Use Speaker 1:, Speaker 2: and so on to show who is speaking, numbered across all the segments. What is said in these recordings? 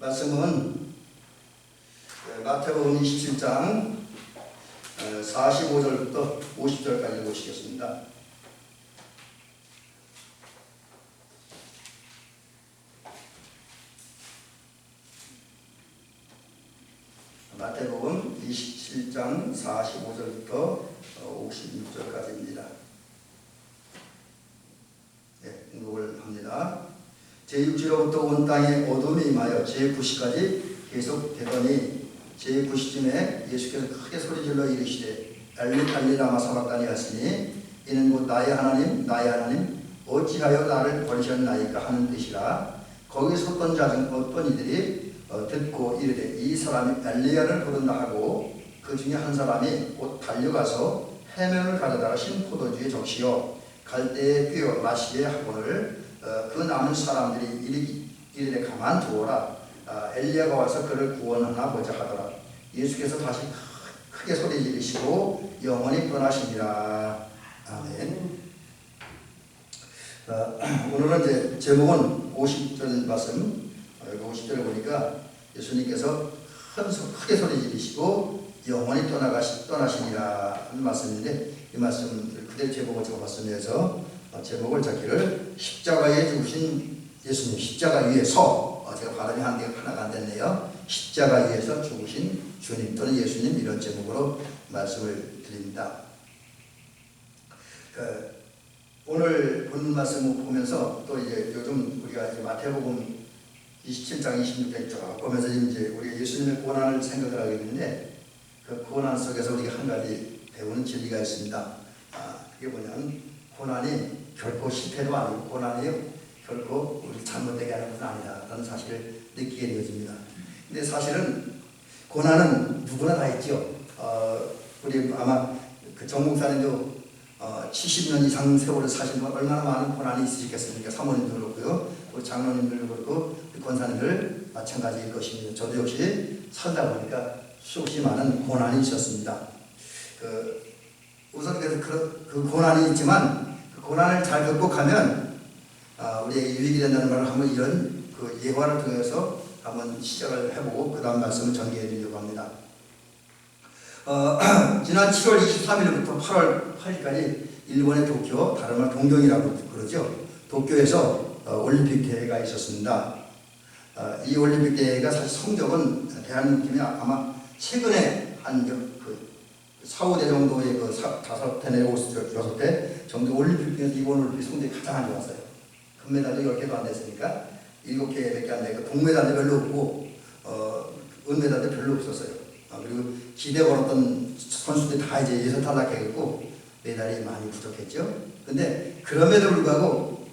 Speaker 1: 말씀은 마태복음 27장 45절부터 50절까지 보시겠습니다. 마태복음 27장 45절부터 56절까지입니다. 네, 공독을 합니다. 제6지로부터 온 땅에 어둠이 임하여 제9시까지 계속되더니 제9시쯤에 예수께서 크게 소리질러 이르시되 엘리 엘리 라마 사박다니 하시니 이는 곧 나의 하나님 나의 하나님 어찌하여 나를 버리셨나이까 하는 뜻이라. 거기 섰던 자 중 어떤 이들이 듣고 이르되 이 사람이 엘리야를 부른다 하고 그 중에 한 사람이 곧 달려가서 해면을 가져다가 신 포도주에 적시어 갈대에 끼워 마시게 하거늘 그 남은 사람들이 이르되 가만두어라. 엘리야가 와서 그를 구원하나 보자 하더라. 예수께서 다시 크게 소리 지르시고 영원히 떠나시니라. 아멘. 오늘은 이제 제목은 50절 말씀. 50절을 보니까 예수님께서 크게 소리 지르시고 영원히 떠나시니라 하는 말씀인데, 이 말씀을 그대로 제목을 적어봤으면서 제목을 적기를 십자가에 죽으신 예수님, 십자가 위에서, 제가 발음이 하나가 안 됐네요. 십자가 위에서 죽으신 주님 또는 예수님, 이런 제목으로 말씀을 드립니다. 오늘 본 말씀을 보면서 또 이제 요즘 우리가 이제 마태복음 27장 26절 쭉 보면서 이제 우리가 예수님의 고난을 생각을 하게 되는데, 그 고난 속에서 우리가 한 가지 배우는 진리가 있습니다. 그게 뭐냐면 고난이 결코 실패도 아니고 고난이 결코 우리 잘못되게 하는 것은 아니다 라는 사실을 느끼게 되어집니다. 근데 사실은 고난은 누구나 다 있죠. 우리 아마 그 정 목사님도 70년 이상 세월을 사신 분 얼마나 많은 고난이 있으시겠습니까? 사모님도 그렇고요, 우리 장로님들도 그렇고, 우리 권사님들 마찬가지일 것입니다. 저도 역시 살다 보니까 수없이 많은 고난이 있었습니다. 우선 그래서 그 고난이 있지만 그 고난을 잘 극복하면 우리에게 유익이 된다는 말을 한번 이런 그 예화를 통해서 한번 시작을 해보고 그 다음 말씀을 전개해 드리려고 합니다. 지난 7월 23일부터 8월 8일까지 일본의 도쿄, 다른 말 동경이라고 그러죠. 도쿄에서 올림픽 대회가 있었습니다. 이 올림픽 대회가 사실 성적은 대한민국이 아마 최근에 한 4, 5대 정도의 5대 내지 6대 정도 올림픽 중에서 이번 올림픽 성적이 가장 안 좋았어요. 금메달도 10개도 안 됐으니까 7개밖에 안 되고, 동메달도 별로 없고 은메달도 별로 없었어요. 그리고 기대 걸었던 선수들이 다 이제 예선 탈락해갖고 메달이 많이 부족했죠. 근데 그럼에도 불구하고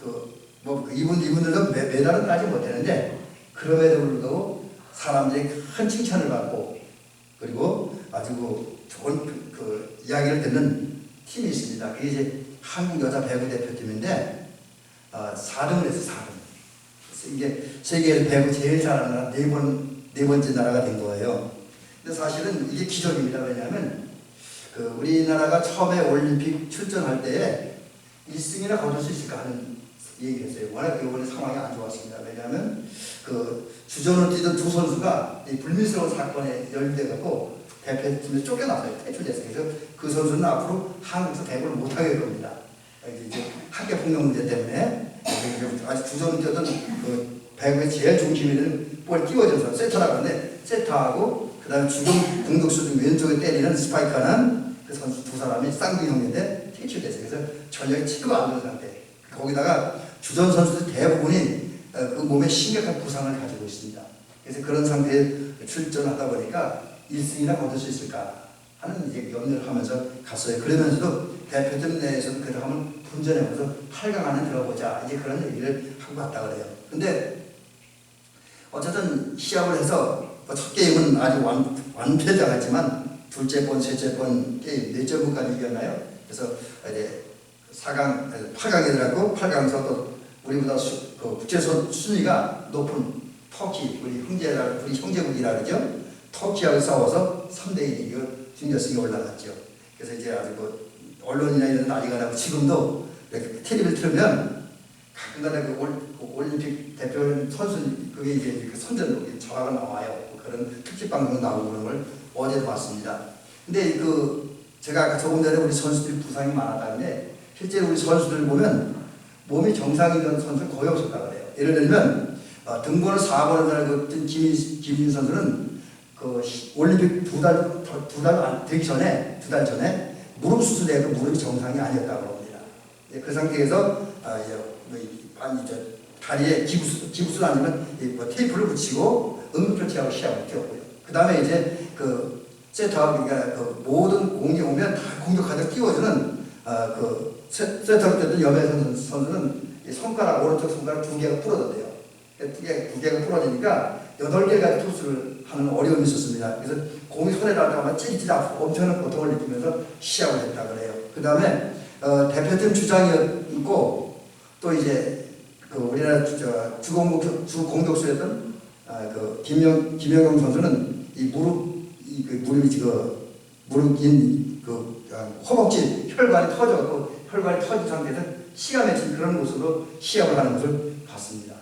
Speaker 1: 이분들도 메달은 따지 못했는데, 그럼에도 불구하고 사람들이 큰 칭찬을 받고, 그리고 아주 좋은 그 이야기를 듣는 팀이 있습니다. 그게 이제 한국 여자 배구 대표팀인데 4등을 했어요. 4등. 이게 세계에서 배구 제일 잘하는 나라 네 번째 나라가 된 거예요. 근데 사실은 이게 기적입니다. 왜냐하면 우리나라가 처음에 올림픽 출전할 때에 1승이나 거둘 수 있을까 하는 얘기를 했어요. 워낙 이번에 상황이 안 좋았습니다. 왜냐하면 주전으로 뛰던 두 선수가 이 불미스러운 사건에 연루돼갖고 대표팀에서 쫓겨났어요. 퇴출됐어요. 그래서 그 선수는 앞으로 한국에서 배구를 못하게 될 겁니다. 이제 학교 폭력 문제 때문에 아직 주전으로 뛰었던 그 배구의 제일 중심이 되는 볼 띄워져서 세터라고 하는데, 세터하고 그 다음에 주전 공격수 중 왼쪽에 때리는 스파이크는 그 선수 두 사람이 쌍둥이 형제인데 퇴출됐어요. 그래서 전력이 치고 안 되는 상태. 거기다가 주전 선수들 대부분이 그 몸에 심각한 부상을 가지고 있습니다. 그래서 그런 상태에 출전하다 보니까 1승이나 거둘 수 있을까 하는 이제 염려를 하면서 갔어요. 그러면서도 대표팀 내에서도 그래도 한번 분전해보면서 8강 안에 들어보자, 이제 그런 얘기를 하고 갔다 그래요. 근데 어쨌든 시합을 해서 첫 게임은 아주 완패자였지만 둘째 번, 셋째 번 게임 4점까지 이겼나요? 그래서 이제 8강에 들어갔고, 8강에서 또 우리보다 국제 순위가 높은 터키, 우리 형제국이라 그러죠. 터키하고 싸워서 3대1 이겨 준결승에 올라갔죠. 그래서 이제 아주 언론이나 이런 난리가 나고, 지금도 텔레비를 틀면 가끔가다 그 올림픽 대표 선수 그게 이제 그 선전 전화가 나와요. 그런 특집 방송 나오고 그런 걸 어제도 봤습니다. 근데 그 제가 아까 조금 전에 우리 선수들이 부상이 많았다는데 실제로 우리 선수들 보면 몸이 정상이던 선수 거의 없었다 그래요. 예를 들면 등번호 4번을 달고 뛴 김민 선수는 그 올림픽 두 달 되기 전에 두 달 전에 무릎 수술해서 무릎이 정상이 아니었다고 합니다. 그 상태에서 다리에 기부술 아니면 뭐 테이프를 붙이고 응급조치하고 시합을 뛰었고요. 그 다음에 이제 그 세터하고 그러니까 그 모든 공이 오면 다 공격하듯 띄워주는 그 세터로 뛰었던 여배선 선수는 손가락 오른쪽 손가락 2개가 부러졌대요. 2개가 부러지니까 8개까지 투수를 하는 어려움이 있었습니다. 그래서 공이 손에 닿다가 찌릿찌릿 아프고 엄청난 고통을 느끼면서 시합을 했다 그래요. 그 다음에 대표팀 주장이었고 또 이제 그 우리나라 주공격수였던 그 김영경 선수는 이 무릎이 허벅지 혈관이 터졌고 혈관이 터진 상태에서 시가 맺힌 그런 모습으로 시합을 하는 것을 봤습니다.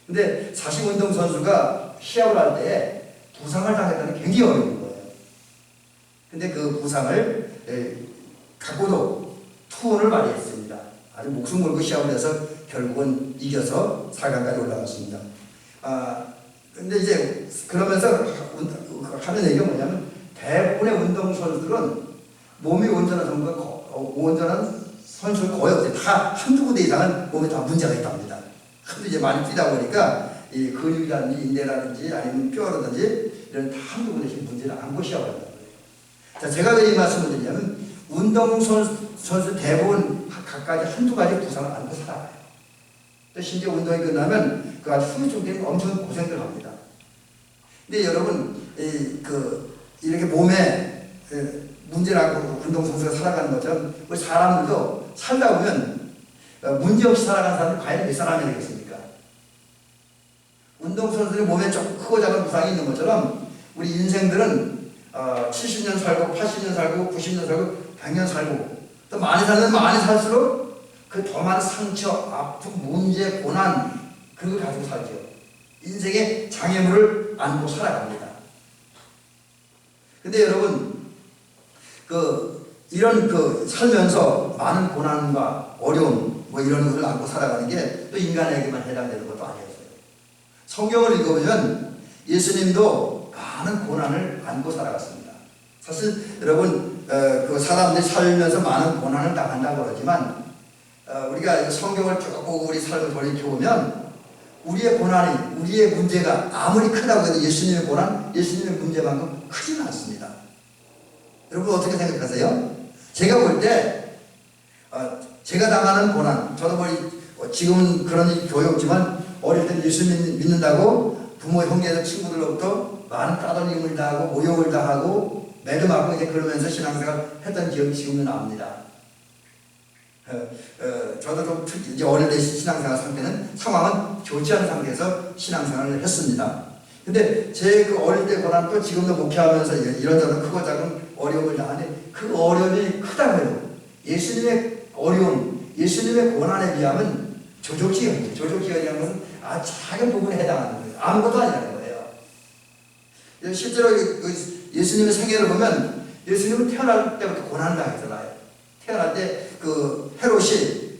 Speaker 1: 근데 사실 운동선수가 시합을 할 때 부상을 당했다는 게 굉장히 어려운 거예요. 근데 그 부상을 갖고도 투혼을 발휘했습니다. 아주 목숨 걸고 시합을 해서 결국은 이겨서 4강까지 올라갔습니다. 근데 이제 그러면서 하는 얘기가 뭐냐면 대부분의 운동선수들은 몸이 온전한 선수는 거의 없어요. 다 한두 군데 이상은 몸에 다 문제가 있답니다. 근데 이제 많이 뛰다 보니까 이 근육이라든지 인대라든지 아니면 뼈라든지 이런 다 한두 군데씩 문제를 안고 시합을 한다는 거예요. 자, 제가 왜 이 말씀을 드리냐면 운동선수 대부분 각가지 한두 가지 부상을 안고 살아가요. 또 심지어 운동이 끝나면 그 아주 후유증 때문에 엄청 고생들 합니다. 근데 여러분 이렇게 몸에 문제를 안고 운동선수가 살아가는 것처럼 우리 사람들도 살다 보면 문제없이 살아가는 사람이 과연 몇 사람이 되겠습니까? 운동선수들의 몸에 조금 크고 작은 부상이 있는 것처럼 우리 인생들은 70년 살고 80년 살고 90년 살고 100년 살고 또 많이 살면 많이 살수록 그 더 많은 상처, 아픔, 문제, 고난 그걸 가지고 살죠. 인생의 장애물을 안고 살아갑니다. 근데 여러분 이런 살면서 많은 고난과 어려움 뭐 이런 것을 안고 살아가는 게 또 인간에게만 해당되는 것도 아니었어요. 성경을 읽어보면 예수님도 많은 고난을 안고 살아갔습니다. 사실 여러분 그 사람들이 살면서 많은 고난을 당한다고 그러지만 우리가 성경을 쭉 보고 우리 삶을 돌이켜보면 우리의 고난이 우리의 문제가 아무리 크다고 해도 예수님의 고난, 예수님의 문제만큼 크지는 않습니다. 여러분 어떻게 생각하세요? 제가 볼 때 제가 당하는 고난, 저도 지금은 그런 일이 거의 없지만 어릴 때 예수 믿는다고 부모, 형제들, 친구들로부터 많은 따돌림을 당하고 모욕을 당하고 매도맞고 이제 그러면서 신앙생활 했던 기억이 지금도 납니다. 저도 좀 이제 어릴 때 신앙생활 상황은 좋지 않은 상태에서 신앙생활을 했습니다. 근데 제 그 어릴 때 고난 또 지금도 목회하면서 이런저런 크고 작은 어려움을 당하는데 그 어려움이 크다고 해도 예수님의 어려움, 예수님의 고난에 비하면 조족지연이죠. 조족지연이라는 것은 아주 작은 부분에 해당하는 거예요. 아무것도 아니라는 거예요. 실제로 예수님의 생애를 보면 예수님은 태어날 때부터 고난을 당했잖아요. 태어날 때 그 헤롯이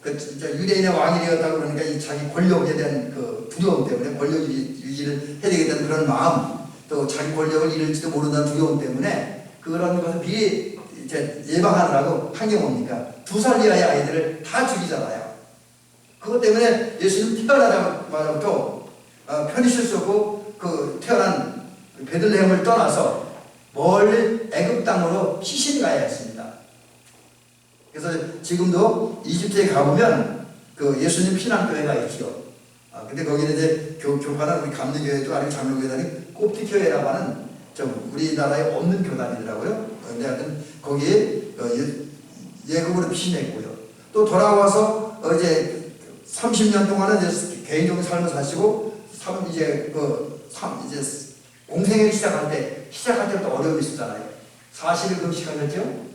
Speaker 1: 유대인의 왕이 되었다고 그러니까 이 자기 권력에 대한 그 두려움 때문에 권력 유지를 해야 되겠다는 그런 마음, 또 자기 권력을 잃을지도 모른다는 두려움 때문에 그런 것을 미리 이제 예방하느라고 한 게 뭡니까? 2살 이하의 아이들을 다 죽이잖아요. 그것 때문에 예수님 태어나자마자부터 편히 쉴 수 없고 그 태어난 베들레헴을 떠나서 멀리 애굽 땅으로 시신이 가야 했습니다. 그래서 지금도 이집트에 가보면 그 예수님 피난교회가 있죠. 근데 거기는 이제 교파는 우리 감리교회도 아니고 장로교회도 아니고 꼽티교회라고 하는 좀 우리나라에 없는 교단이더라고요. 근데 하여튼 거기에 예금으로 피신했고요. 또 돌아와서 이제 30년 동안은 이제 개인적인 삶을 사시고 이제 공생애를 시작할 때부터 어려움이 있었잖아요. 40일 금식하셨죠?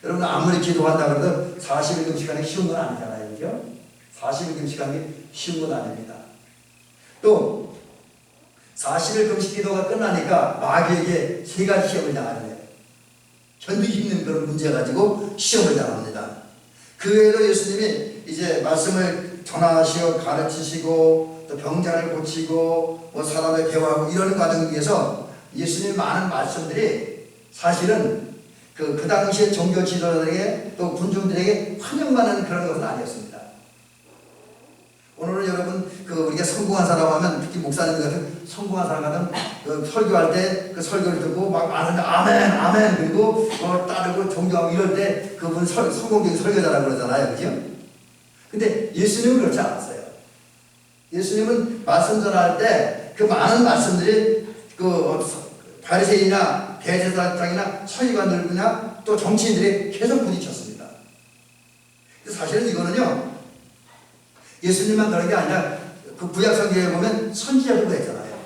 Speaker 1: 여러분 아무리 기도한다 그래도 40일 금식하는 게 쉬운 건 아니잖아요. 그죠? 40일 금식하는 게 쉬운 건 아닙니다. 또 40일 금식 기도가 끝나니까 마귀에게 3가지 시험을 당하네요. 견디기 힘든 그런 문제 가지고 시험을 당합니다. 그 외에도 예수님이 이제 말씀을 전하시고 가르치시고 또 병자를 고치고 뭐 사람을 대화하고 이런 과정 중에서 예수님의 많은 말씀들이 사실은 그 당시에 종교 지도자들에게 또 군중들에게 환영받는 그런 것은 아니었습니다. 오늘은 여러분 우리가 성공한 사람 하면 특히 목사님 같은 성공한 사람 같은 설교할 때 그 설교를 듣고 막 많은 아멘 아멘 그리고 따르고 존경하고 이럴 때 그분 성공적인 설교자라고 그러잖아요. 그죠? 근데 예수님은 그렇지 않았어요. 예수님은 말씀 전할 때 그 많은 말씀들이 바리새인이나 대제사장이나 서기관들이나 또 정치인들이 계속 부딪혔습니다. 사실은 이거는요 예수님만 그런 게 아니라 그 구약 성경에 보면 선지자들도 했잖아요.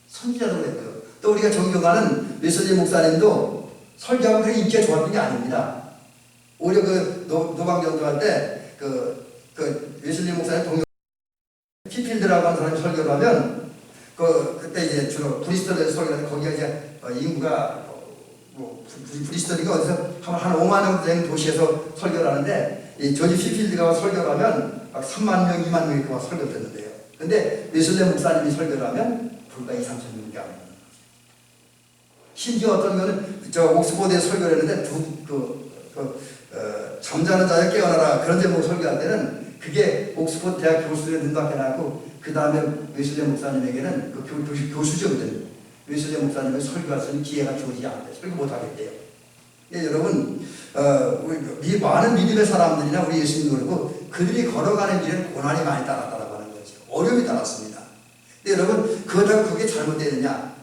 Speaker 1: 선지자들도 했고요. 또 우리가 존경하는 웨슬리 목사님도 설교하고 그렇게 인기가 좋았던 게 아닙니다. 오히려 그 노방전도할 때 그 웨슬리 목사님 동료 피필드라고 하는 사람이 설교를 하면 그때 이제 주로 브리스톨에서 설교하는데 거기가 이제 인구가 브리스톨이가 어디서 한 5만 정도 되는 도시에서 설교를 하는데 이 조지 피필드가 설교를 하면 막 3만 명, 2만 명이 막 설교를 듣는데요. 근데 웨슬리 목사님이 설교를 하면 불과 2, 3천 명이 안 오는 거죠. 심지어 어떤 거는 저 옥스포드에 설교를 했는데 잠자는 자여 깨어나라 그런 제목 설교할 때는 그게 옥스포드 대학 교수들에 눈박해놨고 그 다음에 웨슬리 목사님에게는 그 교수거든. 웨슬리 목사님의 설교할 수 있는 기회가 주어지지 않대. 설교 못하겠대요. 네, 여러분 우리 많은 믿음의 사람들이나 우리 예수님도 그렇고 그들이 걸어가는 길은 고난이 많이 따랐다고 하는 거죠. 어려움이 따랐습니다. 근데 여러분 그렇다고 그게 잘못되느냐?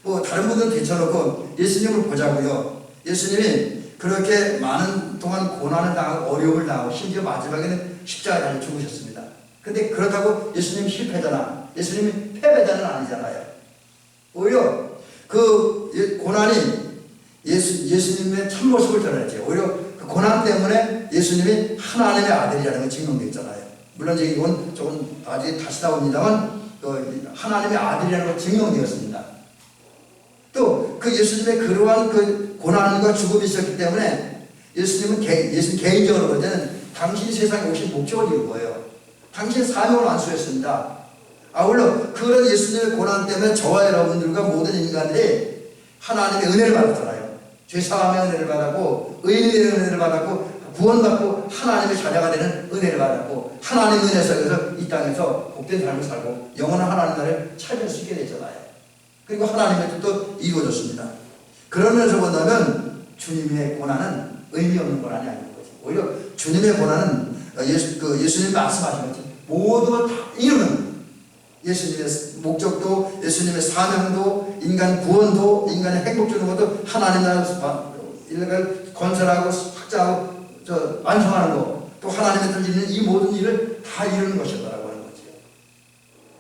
Speaker 1: 뭐 다른 분들은 대처놓고 예수님을 보자고요. 예수님이 그렇게 많은 동안 고난을 당하고 어려움을 당하고 심지어 마지막에는 십자가에 달려 죽으셨습니다. 근데 그렇다고 예수님이 실패자나 예수님이 패배자는 아니잖아요. 오히려 그 고난이 예수님의 참모습을 드러냈죠. 오히려 그 고난 때문에 예수님이 하나님의 아들이라는 걸 증명되어 있잖아요. 물론 이건 조금 다시 나옵니다만 하나님의 아들이라는 걸 증명되었습니다. 또 그 예수님의 그러한 그 고난과 죽음이 있었기 때문에 예수님 개인적으로 볼 때는 당신이 세상에 오신 목적을 이룬 거예요. 당신의 사명을 완수했습니다. 아울러 그런 예수님의 고난 때문에 저와 여러분들과 모든 인간들이 하나님의 은혜를 받았잖아요. 죄사함의 은혜를 받았고 의인의 은혜를 받았고 구원받고 하나님의 자녀가 되는 은혜를 받았고 하나님의 은혜 속에서 이 땅에서 복된 삶을 살고 영원한 하나님 나라를 찾을 수 있게 됐잖아요. 그리고 하나님의 뜻도 이루어졌습니다. 그러면서 본다면 주님의 고난은 의미 없는 고난이 아닌 거죠. 오히려 주님의 고난은 예수님 말씀하신 것처럼 모두 다 이루는 예수님의 목적도 예수님의 사명도 인간 구원도 인간의 행복 주는 것도 하나님 나라를 건설하고 확장하고 완성하는 것 또 하나님의 뜻을 이루는 이 모든 일을 다 이루는 것이었다라고 하는 거죠.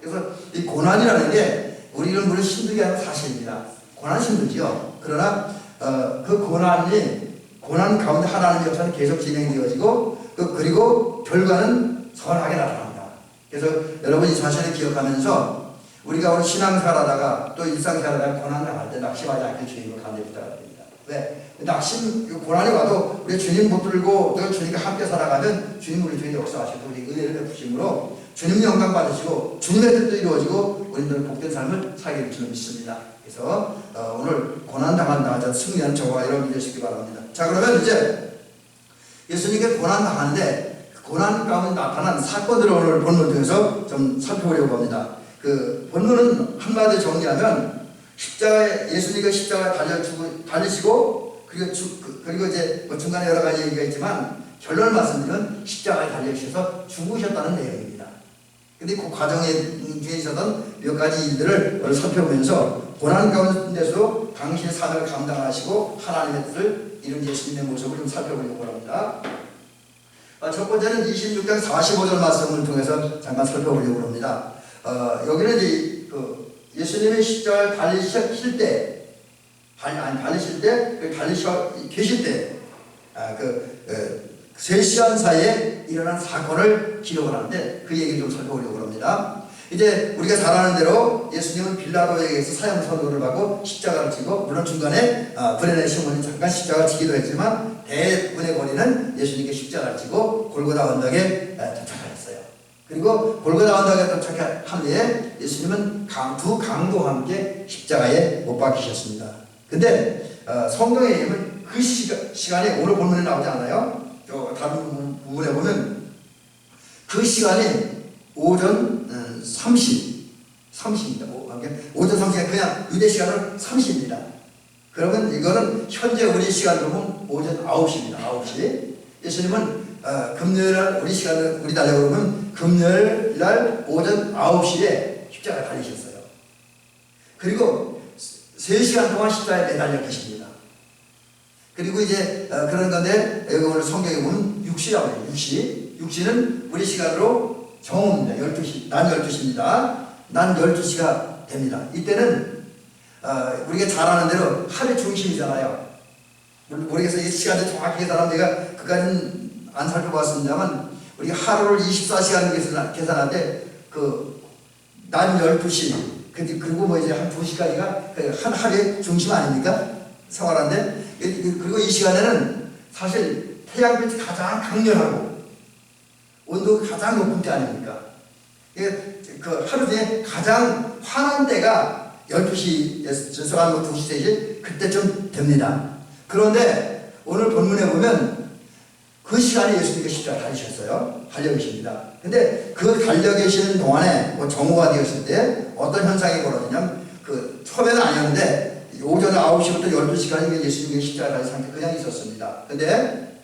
Speaker 1: 그래서 이 고난이라는 게 우리는 물론 힘들게 하는 사실입니다. 고난 힘들죠. 그러나 그 고난 가운데 하나님의 역사는 계속 진행되어지고 그리고 결과는 선하게 나타납니다. 그래서 여러분 이 사실을 기억하면서 우리가 오늘 신앙생활하다가 또 일상생활하다가 고난을 당할 때 낙심하지 않게 주님을 간절히 부탁드립니다. 왜? 고난이 와도 우리 주님 붙들고 또 주님과 함께 살아가면 주님 우리 중에 역사하시고 우리 은혜를 베푸심으로 주님 영광 받으시고 주님의 뜻도 이루어지고 우리들 복된 삶을 살게 될 줄 믿습니다. 그래서 오늘 고난 당한다 하자 승리하는 저와 여러분 되시기 바랍니다. 자, 그러면 이제 예수님께 고난 당하는데 그 고난 가운데 나타난 사건들을 오늘 본문 중에서 좀 살펴보려고 합니다. 그 본문은 한마디로 정리하면 예수님이 십자가에 달리시고 그리고 이제 뭐 중간에 여러 가지 얘기가 있지만 결론을 말씀드리면 십자가에 달려주셔서 죽으셨다는 내용입니다. 근데 그 과정에 있었던 몇 가지 일들을 살펴보면서 고난 가운데서도 당신의 사명을 감당하시고 하나님의 뜻을 이룬 예수님의 모습을 좀 살펴보려고 합니다. 첫 번째는 26장 45절 말씀을 통해서 잠깐 살펴보려고 합니다. 여기는 이제 예수님의 십자가를 달리실 때 계실 때 3시간 사이에 일어난 사건을 기록을 하는데 그 얘기를 좀 살펴보려고 합니다. 이제 우리가 잘 아는 대로 예수님은 빌라도에게서 사형 선고를 받고 십자가를 지고, 물론 중간에 브레네 시몬이 잠깐 십자가를 지기도 했지만 대부분의 거리는 예수님께 십자가를 지고 골고다 언덕에 도착하였어요. 그리고 골고다 언덕에 도착한 후에 예수님은 두 강도와 함께 십자가에 못 박히셨습니다. 근데 성경에 의하면 그 시간이 오늘 본문에 나오지 않아요. 다른 부분에 보면 그 시간이 오전 30입니다. 오전 30이 그냥 유대 시간으로 30입니다. 그러면 이거는 현재 우리 시간으로 보면 오전 9시입니다. 9시. 예수님은 금요일날 우리 시간을 우리 달력으로 보면 금요일날 오전 9시에 십자가에 달리셨어요. 그리고 3시간 동안 십자가에 매달려 계십니다. 그리고 이제 그런 건데 여기 오늘 성경에 보면 6시라고 해요. 6시. 6시는 우리 시간으로 정오입니다. 12시, 난 12시입니다. 난 12시가 됩니다. 이때는 우리가 잘 아는 대로 하루의 중심이잖아요. 모르겠어요. 이 시간을 정확히 계산하면 제가 그까지는 안 살펴봤습니다만, 우리가 하루를 24시간 계산할 때 난 12시, 그리고 뭐 이제 한 2시까지가 한 하루의 중심 아닙니까? 생활하는데, 그리고 이 시간에는 사실 태양빛이 가장 강렬하고 온도가 가장 높은 때 아닙니까? 그 하루 중에 가장 환한 때가 12시에서 한 2시, 3시 그때쯤 됩니다. 그런데 오늘 본문에 보면 그 시간에 예수님께서 십자가에 달리셨어요. 달려 계십니다. 근데 그 달려 계시는 동안에 정오가 되었을 때 어떤 현상이 벌어지냐면, 처음에는 아니었는데 오전 9시부터 12시까지 예수님께서 십자가에 달린 상태 그냥 있었습니다. 근데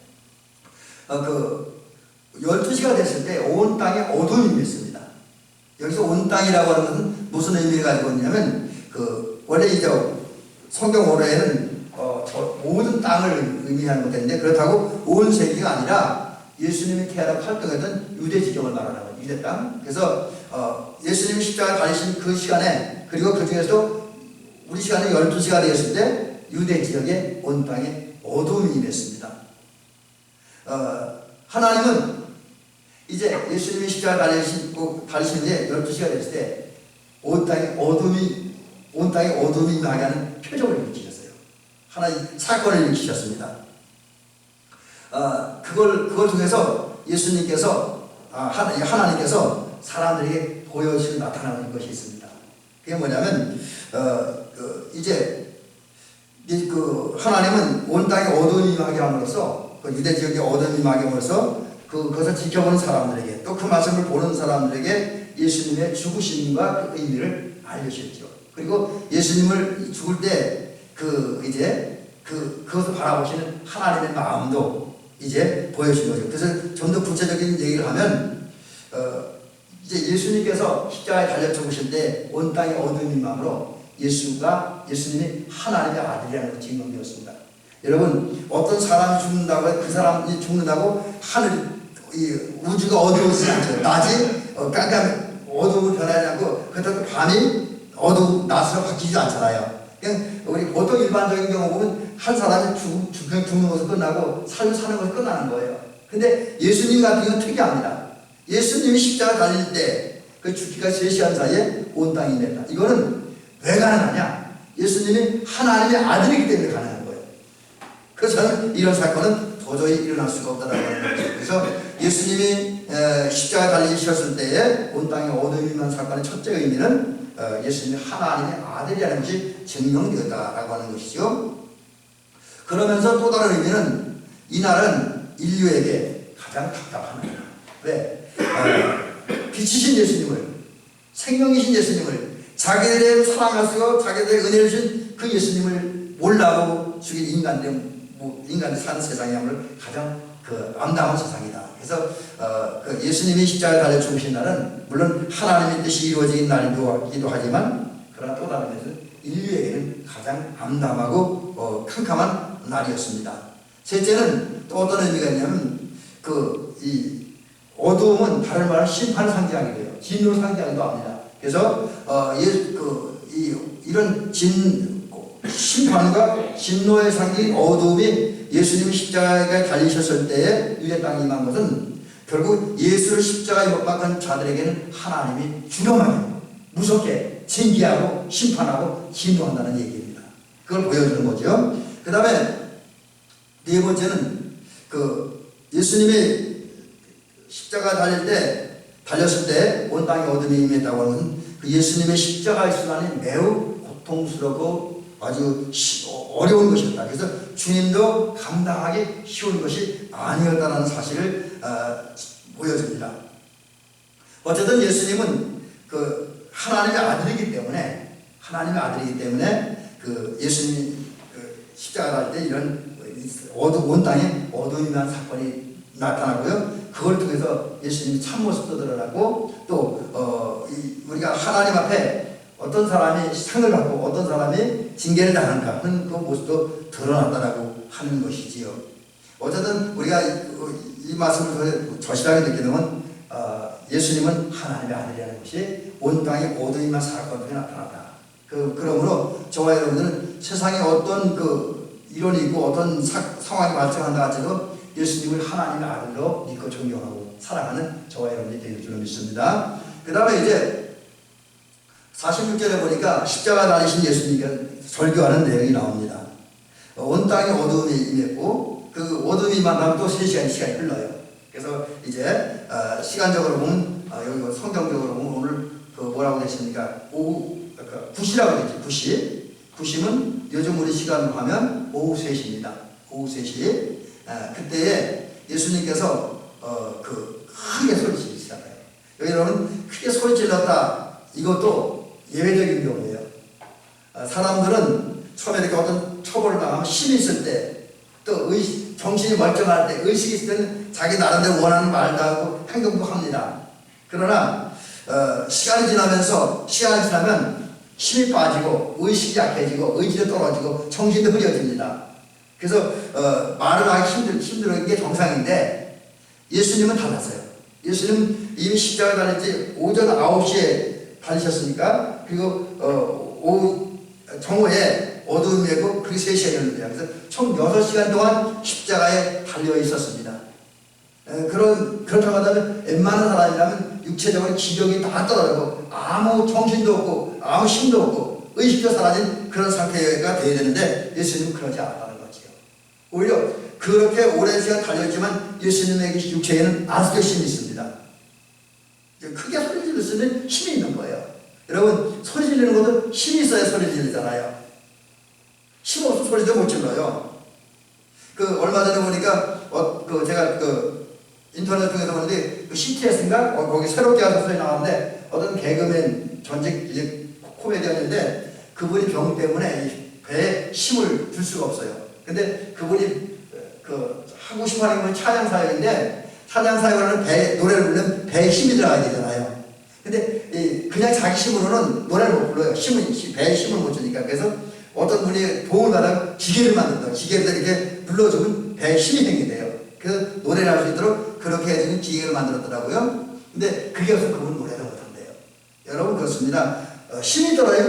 Speaker 1: 12시가 됐을 때 온 땅에 어둠이 임했습니다. 여기서 온 땅이라고 하는 것은 무슨 의미를 가지고 있냐면, 원래 이제 성경어로에는 모든 땅을 의미하는 것인데, 그렇다고 온 세계가 아니라 예수님이 태어나고 활동했던 유대 지경을 말하는 거예요. 유대 땅. 그래서 예수님이 십자가에 달리신 그 시간에, 그리고 그 중에서도 우리 시간에 12시가 되었을 때 유대 지역에 온 땅에 어둠이 임했습니다. 하나님은 이제 예수님이 십자가에 달리신 뒤에 12시가 됐을 때 온 땅에 어둠이 임하게 하는 표적을 일으키셨어요. 하나님 사건을 일으키셨습니다. 그걸 통해서 예수님께서, 하나님께서 사람들에게 보여주시고 나타나는 것이 있습니다. 그게 뭐냐면, 하나님은 온 땅에 어둠이 임하게 함으로써, 유대 지역에 어둠이 임하게 함으로써 그것을 지켜보는 사람들에게, 또 그 말씀을 보는 사람들에게 예수님의 죽으심과 그 의미를 알려주셨죠. 그리고 예수님을 죽을 때 그것을 바라보시는 하나님의 마음도 이제 보여준 거죠. 그래서 좀 더 구체적인 얘기를 하면, 이제 예수님께서 십자가에 달려 죽으실 때 온 땅에 어둠이 임함으로 예수님이 하나님의 아들이라는 것이 증명되었습니다. 여러분, 어떤 사람이 죽는다고, 그 사람이 죽는다고 우주가 어두워지지 않죠. 낮이 깜깜 어두움을 변하지 않고, 그렇다고 밤이 낮으로 바뀌지 않잖아요. 그냥 우리 보통 일반적인 경우 보면 한 사람이 죽는 것은 끝나고 사는 것은 끝나는 거예요. 근데 예수님 같은 경우는 특이합니다. 예수님이 십자가 달릴 때 그 죽기가 3시간 사이에 온 땅이 냈다. 이거는 왜 가능하냐? 예수님이 하나님의 아들이기 때문에 가능한 거예요. 그래서 저는 이런 사건은 도저히 일어날 수가 없다는 거죠. 그래서 예수님이 십자가에 달리셨을 때에 온 땅에 어둠이 임한 사건의 첫째 의미는 예수님이 하나님의 아들이라는 것이 증명되었다라고 하는 것이죠. 그러면서 또 다른 의미는 이날은 인류에게 가장 답답한 날. 왜? 빛이신 예수님을, 생명이신 예수님을, 자기들의 사랑하시고 자기들의 은혜를 주신 그 예수님을 몰라고 죽인 인간이 사는 세상이야말로 가장 암담한 세상이다. 그래서 예수님이 십자가에 달려 죽으신 날은 물론 하나님의 뜻이 이루어진 날이기도 하지만, 그러나 또 다른 것은 인류에게는 가장 암담하고 캄캄한 날이었습니다. 셋째는 또 어떤 의미가 있냐면, 이 어두움은 다른 말로 심판을 상징하기도 해요. 진노를 상징하기도 합니다. 그래서 이런 심판과 진노의 상징인 어두움이 예수님이 십자가에 달리셨을 때에 유대 땅에 임한 것은 결국 예수를 십자가에 못 박은 자들에게는 하나님이 준엄하게 무섭게 징계하고 심판하고 진노한다는 얘기입니다. 그걸 보여주는 거죠. 그 다음에 네 번째는 그 예수님이 십자가 달렸을 때 온 땅에 어둠이 임했다고 하는 그 예수님의 십자가의 순환이 매우 고통스럽고 아주 어려운 것이었다. 그래서 주님도 감당하기 쉬운 것이 아니었다는 사실을 보여줍니다. 어쨌든 예수님은 그 하나님의 아들이기 때문에 그 예수님이 그 십자가 달 때 이런 온 땅에 어둠이 난 사건이 나타나고요. 그걸 통해서 예수님이 참모습도 드러나고 또 우리가 하나님 앞에 어떤 사람이 상을 받고 어떤 사람이 징계를 당하는가 하는 그 모습도 드러났다라고 하는 것이지요. 어쨌든 우리가 이 말씀을 절실하게 느끼는 건 예수님은 하나님의 아들이라는 것이 온 땅에 어둠이 난 사건 중에 나타났다. 그러므로 저와 여러분들은 세상에 어떤 그 이론이 있고 어떤 상황이 발생한다 할지라도 예수님을 하나님의 아들로 믿고 존경하고 사랑하는 저와 여러분이 되길 줄로 믿습니다. 그 다음에 이제 46절에 보니까 십자가 달리신 예수님께 설교하는 내용이 나옵니다. 온 땅에 어두움이 임했고 그 어두움이 만나면 또 3시간이 흘러요. 그래서 이제 시간적으로 보면 여기 성경적으로 보면 오늘 그 뭐라고 되십니까? 오후 9시라고 되죠. 9시. 9시면 요즘 우리 시간으로 하면 오후 3시입니다. 오후 3시. 그때에 예수님께서 크게 소리치기 시작해요. 여러분 크게 소리 질렀다. 이것도 예외적인 경우예요. 사람들은 처음에 이렇게 어떤 처벌을 당하면 힘이 있을 때 또 정신이 멀쩡할 때 의식이 있을 때는 자기 나름대로 원하는 말도 하고 행동도 합니다. 그러나 시간이 지나면 힘이 빠지고 의식이 약해지고 의지도 떨어지고 정신도 흐려집니다. 그래서 말을 하기 힘든 게 정상인데 예수님은 달랐어요. 예수님 이미 십자가 달릴 때 오전 9시에 달리셨으니까 그리고 오후 정오에 어두움이 되고 그게 3시간이었는데 그래서 총 6시간 동안 십자가에 달려 있었습니다. 그렇다고 하면 웬만한 사람이라면 육체적으로 기력이 다 떨어지고 아무 정신도 없고 아무 힘도 없고 의식도 사라진 그런 상태가 되어야 되는데 예수님은 그러지 않았다는 거지요. 오히려 그렇게 오랜 시간 달렸지만 예수님의 육체에는 아직도 힘이 있습니다. 크게 소리 지를 수 있는 힘이 있는 거예요. 여러분 소리 지르는 것도 힘이 있어야 소리 지르잖아요. 힘 없으면 소리도 못 질러요. 얼마 전에 보니까 제가 인터넷 통해서 보는데 CTS인가 거기 새롭게 와서 소리 나왔는데 어떤 개그맨 전직 이제 코미디언인데 그분이 병 때문에 배에 힘을 줄 수가 없어요. 근데 그분이 하고 싶어 하는 건 찬양 사역인데 찬양 사역을 하는 노래를 부르면 배에 힘이 들어가야 되잖아요. 근데 그냥 자기 힘으로는 노래를 못 불러요. 배에 힘을 못 주니까. 그래서 어떤 분이 도움을 받아 기계를 만든다. 기계를 이렇게 불러주면 배에 힘이 생긴대요. 그래서 노래를 할 수 있도록 그렇게 해주는 기계를 만들었더라고요. 근데 그게 없으면 그분 노래를 못한대요. 여러분 그렇습니다. 힘이 들어야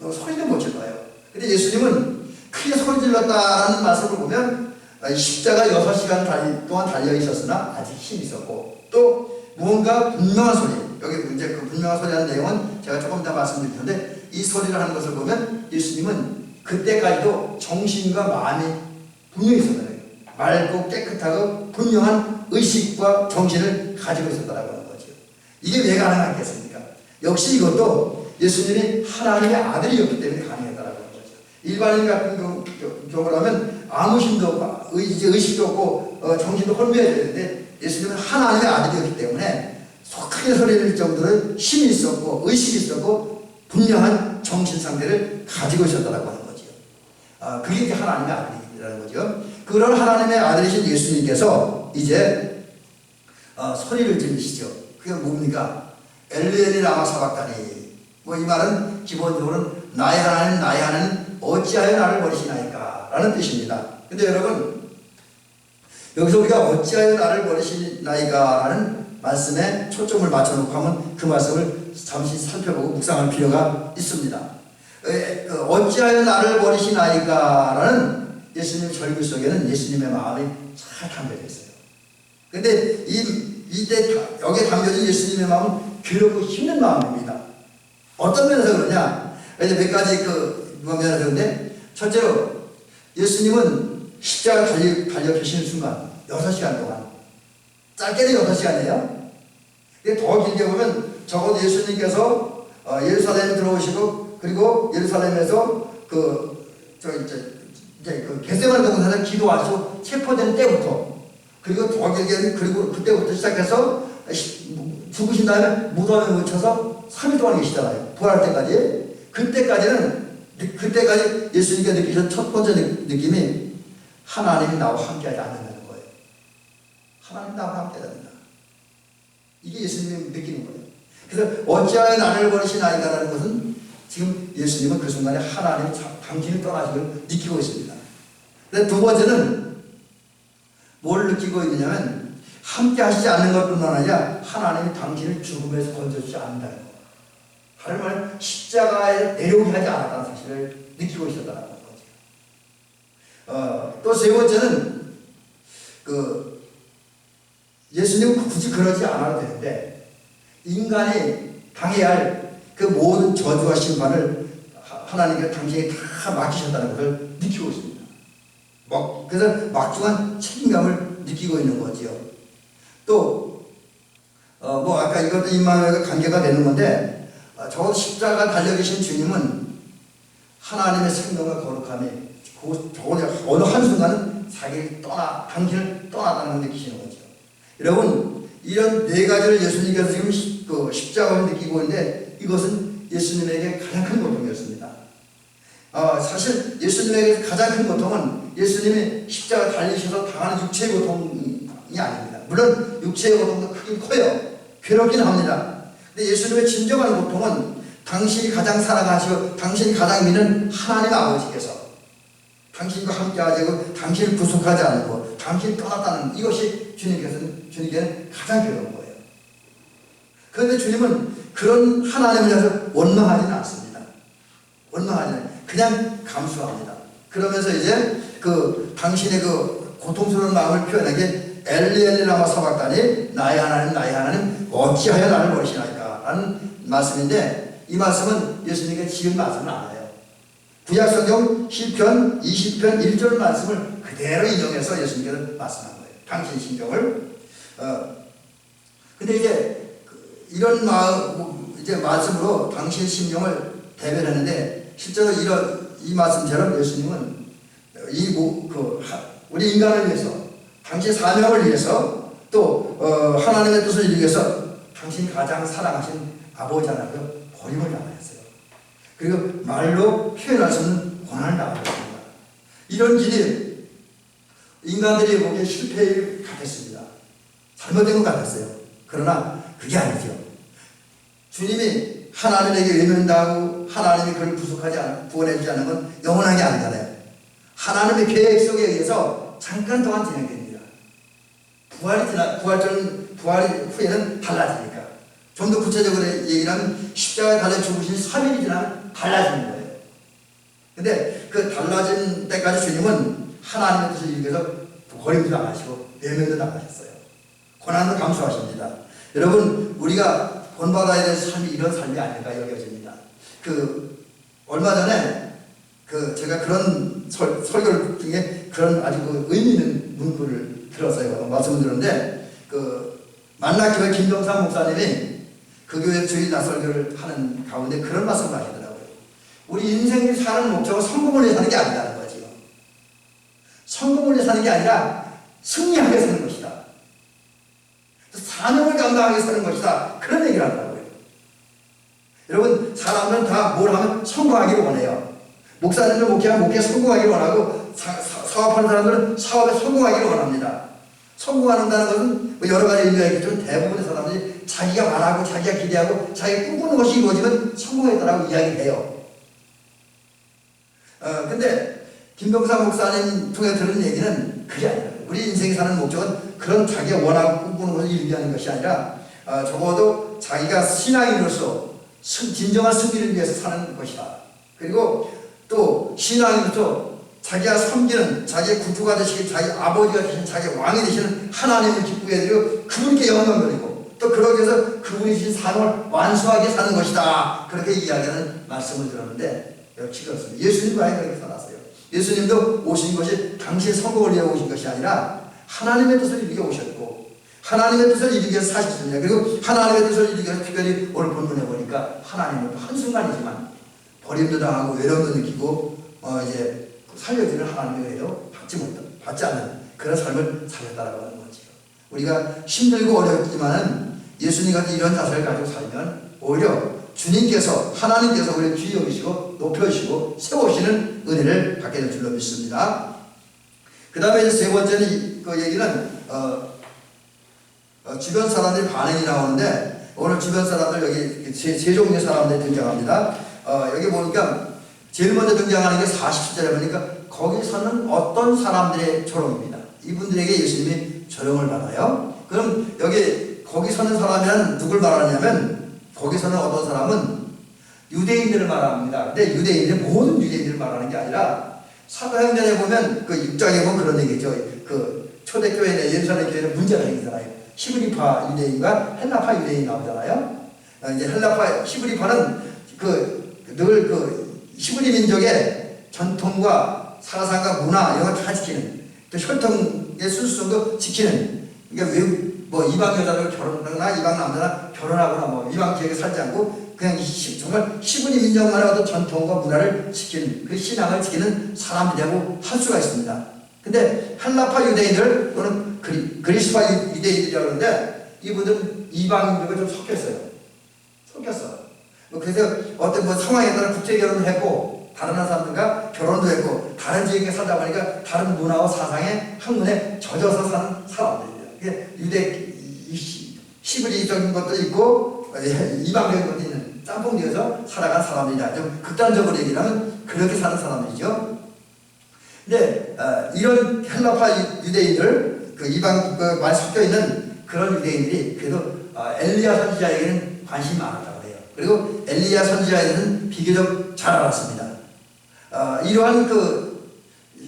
Speaker 1: 소리도 못 질러요. 근데 예수님은 크게 소리 질렀다라는 말씀을 보면 십자가 6시간 동안 달려 있었으나 아직 힘이 있었고 또 무언가 분명한 소리, 여기 이제 그 분명한 소리라는 내용은 제가 조금 더 말씀드릴 텐데 이 소리를 하는 것을 보면 예수님은 그때까지도 정신과 마음이 분명히 있었다는 거예요. 맑고 깨끗하고 분명한 의식과 정신을 가지고 있었다는 거죠. 이게 왜 가능했겠습니까? 역시 이것도 예수님이 하나님의 아들이었기 때문에 가능했다는 거죠. 일반인 같은 경우라면 아무 힘도 없고 의식도 없고 정신도 혼미해져야 되는데 예수님은 하나님의 아들이었기 때문에 크게 소리를 낼 정도로 힘이 있었고 의식이 있었고 분명한 정신 상태를 가지고 있었다고 하는 거죠. 그게 이제 하나님의 아들이라는 거죠. 그런 하나님의 아들이신 예수님께서 이제 소리를 지르시죠. 그게 뭡니까? 엘리엘리 라마 사박다니. 이 말은 기본적으로는 나의 하나님 어찌하여 나를 버리시나이까 라는 뜻입니다. 근데 여러분 여기서 우리가 어찌하여 나를 버리시나이까 라는 말씀에 초점을 맞춰놓고 하면 그 말씀을 잠시 살펴보고 묵상할 필요가 있습니다. 어찌하여 나를 버리시나이까 라는 예수님의 절규 속에는 예수님의 마음이 잘 담겨져 있어요. 근데 여기에 담겨진 예수님의 마음은 괴롭고 힘든 마음입니다. 어떤 면에서 그러냐? 이제 몇 가지 면에서 그런데, 첫째로 예수님은 십자가 달려 계시는 순간 6시간 동안, 짧게는 6시간이에요. 근데 더 길게 보면 적어도 예수님께서 예루살렘에 들어오시고, 그리고 예루살렘에서 겟세마네 동산에서 기도하시고 체포된 때부터, 그리고 더 길게는 그리고 그때부터 시작해서 죽으신 다음에 무덤에 묻혀서 3일 동안 계시잖아요. 부활할 때까지. 그때까지 예수님께 느끼신 첫 번째 느낌이 하나님이 나와 함께하지 않는다는 거예요. 하나님이 나와 함께하지 않는다. 이게 예수님이 느끼는 거예요. 그래서 어찌하여 나를 버리시나이까라는 것은 지금 예수님은 그 순간에 하나님 당신을 떠나시고 느끼고 있습니다. 근데 두 번째는 뭘 느끼고 있느냐면 함께 하시지 않는 것뿐만 아니라 하나님이 당신을 죽음에서 건져주지 않는다는 것. 다른 말은 십자가에 내려오게 하지 않았다는 사실을 느끼고 있었다는 거죠. 또 세 번째는 예수님은 굳이 그러지 않아도 되는데 인간이 당해야 할 그 모든 저주와 심판을 하나님께 당신이 다 맡기셨다는 것을 느끼고 있습니다. 그래서 막중한 책임감을 느끼고 있는 거지요. 또 아까 이것도 임마누엘과 관계가 되는 건데, 저 십자가 달려 계신 주님은 하나님의 생명과 거룩함이 어느 한순간은 당신을 떠나다는 걸 느끼시는 거죠. 여러분, 이런 네 가지를 예수님께서 지금 십자가를 느끼고 있는데, 이것은 예수님에게 가장 큰 고통이었습니다. 사실 예수님에게 가장 큰 고통은 예수님이 십자가 달리셔서 당하는 육체의 고통이 아닙니다. 물론 육체의 고통도 크긴 커요. 괴롭긴 합니다. 근데 예수님의 진정한 고통은 당신이 가장 사랑하시고 당신이 가장 믿는 하나님 아버지께서 당신과 함께 하시고 당신을 구속하지 않고 당신이 떠났다는 이것이 주님께는 가장 괴로운 거예요. 그런데 주님은 그런 하나님을 위해서 원망하지는 않습니다. 그냥 감수합니다. 그러면서 이제 당신의 고통스러운 마음을 표현하게 엘리 엘리 라마 사박다니 나의 하나님 어찌하여 나를 버리시나이까 라는 말씀인데, 이 말씀은 예수님께 지은 말씀은 아니에요. 구약성경 시편 20편 1절 말씀을 그대로 인용해서 예수님께서 말씀한 거예요. 당신 심정을. 근데 이제 이런 말씀으로 당신의 심정을 대변하는데, 실제로 이 말씀처럼 예수님은 우리 인간을 위해서, 당신의 사명을 위해서, 또 하나님의 뜻을 이루기 위해서 당신이 가장 사랑하신 아버지 하나님을 버림을 당하였어요. 그리고 말로 표현할 수 없는 고난을 당하였습니다. 이런 길이 인간들이 보기에 실패일 같았습니다. 잘못된 것 같았어요. 그러나 그게 아니죠. 주님이 하나님에게 외면당하고 하나님이 그를 구원해주지 않는 건 영원하게 아니잖아요. 하나님의 계획 속에 의해서 잠깐 동안 진행됩니다. 부활 후에는 달라지니까. 좀 더 구체적으로 얘기하면 십자가에 달려 죽으신 3일이 지나면 달라지는 거예요. 근데 그 달라진 때까지 주님은 하나님의 뜻을 이루기 위해서 버림도 당하시고 외면도 당하셨어요. 고난도 감수하십니다. 여러분, 우리가 본받아야 될 삶이 이런 삶이 아닌가 여겨집니다. 얼마 전에 제가 그런 설교를 중에 그런 아주 의미 있는 문구를 들었어요. 말씀을 들었는데, 만나교회 김병삼 목사님이 그 교회 주일 낮설교를 하는 가운데 그런 말씀을 하시더라고요. 우리 인생이 사는 목적은 성공을 위해 사는 게 아니라는 거지요. 성공을 위해 사는 게 아니라 승리하게 사는 것이다. 사명을 감당하게 사는 것이다. 그런 얘기를 하더라고요. 여러분, 사람은 다 뭘 하면 성공하기를 원해요. 목사님들 목회하면 목회에 성공하기를 원하고, 사업하는 사람들은 사업에 성공하기를 원합니다. 성공한다는 것은 여러 가지 의미가 있겠지만 대부분의 사람들이 자기가 바라고 자기가 기대하고 자기가 꿈꾸는 것이 이루어지면 성공했다라고 이야기해요. 근데 김병삼 목사님 통해 들은 얘기는 그게 아니라, 우리 인생이 사는 목적은 그런 자기가 원하고 꿈꾸는 것을 이루게 하는 것이 아니라 적어도 자기가 신앙인으로서 진정한 승리를 위해서 사는 것이다. 그리고 또 신앙인으로서 자기가 섬기는 자기의 구주가 되시는 자기 아버지가 되시는 자기 왕이 되시는 하나님을 기쁘게 해드리고 그분께 영광 돌리고 또 그러기 위해서 그분이 주신 삶을 완수하게 사는 것이다. 그렇게 이야기하는 말씀을 들었는데 역시 그렇습니다. 예수님도 아예 그렇게 살았어요. 예수님도 오신 것이 당신의 성공을 위해 오신 것이 아니라 하나님의 뜻을 이루게 오셨고 하나님의 뜻을 이루기 위해서 사셨습니다. 그리고 하나님의 뜻을 이루기 위해서 특별히 오늘 본문에 보니까 하나님은 한순간이지만 버림도 당하고 외로움도 느끼고 이제 살려주는 하나님의 은혜도 받지 않는 그런 삶을 살렸다라고 하는 거죠. 우리가 힘들고 어렵지만은 예수님 같은 이런 자세를 가지고 살면 오히려 주님께서 하나님께서 우리를 귀히 여기시고 높여주시고 세우시는 은혜를 받게 될 줄로 믿습니다. 그 다음에 세 번째는 그 얘기는 주변 사람들의 반응이 나오는데 오늘 주변 사람들 여기 세 종류의 사람들이 등장합니다. 여기 보니까 제일 먼저 등장하는 게 40절에 보니까 거기서는 어떤 사람들의 조롱입니다. 이분들에게 예수님이 조롱을 받아요. 그럼 여기 거기 서는 사람이란 누굴 말하냐면 거기서는 어떤 사람은 유대인들을 말합니다. 근데 유대인들 모든 유대인들을 말하는 게 아니라 사도행전에 보면 그 6장에 보면 그런 얘기죠. 그 초대교회나 예루살렘 교회는 문제가 생기잖아요. 히브리파 유대인과 헬라파 유대인이 나오잖아요. 이제 헬라파 히브리파는 늘 히브리 민족의 전통과 사상과 문화 이런 걸 다 지키는 또 혈통의 순수성도 지키는 그러니까 뭐 이방 여자들 결혼하거나 이방 남자나 결혼하거나 뭐 이방 지역에 살지 않고 그냥 정말 히브리 민족만의 어떤 전통과 문화를 지키는 그 신앙을 지키는 사람들이라고 할 수가 있습니다. 근데 헬라파 유대인들 또는 그리스파 유대인들이라고 하는데 이분들은 이방인들과 좀 섞였어. 그래서 어떤 뭐 상황에 따라 국제 결혼을 했고 다른 사람들과 결혼도 했고 다른 지역에 살다 보니까 다른 문화와 사상의 학문에 젖어서 사는 사람들입니다. 유대 히브리적인 것도 있고 이방적인 것도 있는 짬뽕되어서 살아간 사람들이다. 좀 극단적으로 얘기하면 그렇게 사는 사람들이죠. 근데 이런 헬라파 유대인들 그 이방 많이 섞여 있는 그런 유대인들이 그래도 엘리야 선지자에게는 관심이 많았다고 해요. 그리고 엘리야 선지자에 대해서는 비교적 잘 알았습니다. 이러한 그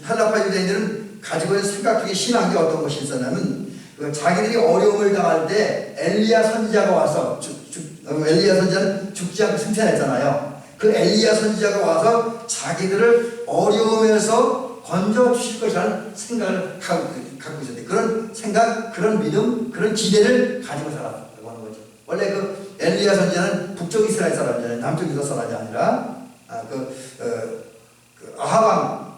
Speaker 1: 헬라파 유대인들은 가지고 있는 생각 중에 신앙이 어떤 것이 있었냐면 자기들이 어려움을 당할 때 엘리야 선지자가 와서 엘리야 선지자는 죽지 않고 승천했잖아요. 그 엘리야 선지자가 와서 자기들을 어려움에서 건져 주실 것이라는 생각을 갖고 있었대. 그런 생각, 그런 믿음, 그런 기대를 가지고 살았다고 하는 거죠. 원래 그 엘리야 선지자는 북쪽 이스라엘 사람이잖아요. 남쪽 유다 사람이 아니라 아하방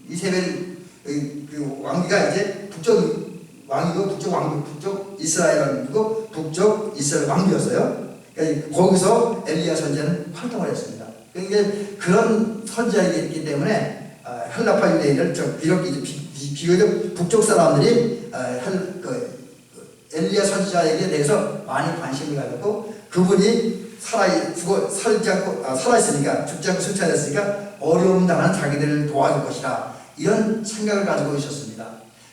Speaker 1: 이세벨 그 왕비가 이제 북쪽 왕이고 북쪽 이스라엘 왕이고 북쪽 이스라엘 왕비였어요. 그러니까 거기서 엘리야 선지자는 활동을 했습니다. 그러니까 그런 선지자이기 때문에 헬라파 유대인들 비록 비교적 북쪽 사람들이 엘리야 선지자에게 대해서 많이 관심을 가졌고 그분이 살아있으니까 죽지 않고 승천했으니까 어려움 당하는 자기들을 도와줄 것이다. 이런 생각을 가지고 있었습니다.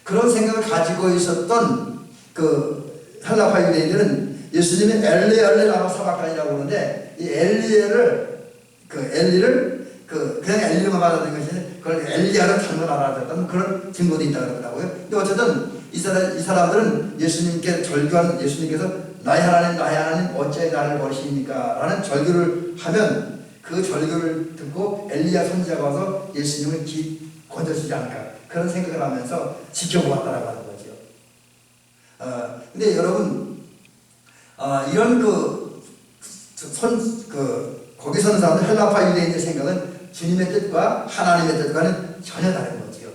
Speaker 1: 그런 생각을 가지고 있었던 그 헬라파 유대인들은 예수님이 엘리야라고 사박하니라고 하는데 이 엘리를 그냥 엘리만 받아들인 것이 아니라 그걸 엘리야를 잘못 알아들었다는 그런 증거도 있다고 그러더라고요. 근데 어쨌든 이 사람들은 예수님께 절규한 예수님께서 나의 하나님 어찌 나를 버리십니까? 라는 절규를 하면 그 절규를 듣고 엘리야 선지자가 와서 예수님을 건져주지 않을까 그런 생각을 하면서 지켜보았다라고 하는 거죠. 근데 여러분 이런 거기 서는 사람들 헬라파 유대인의 생각은 주님의 뜻과 하나님의 뜻과는 전혀 다른 거지요.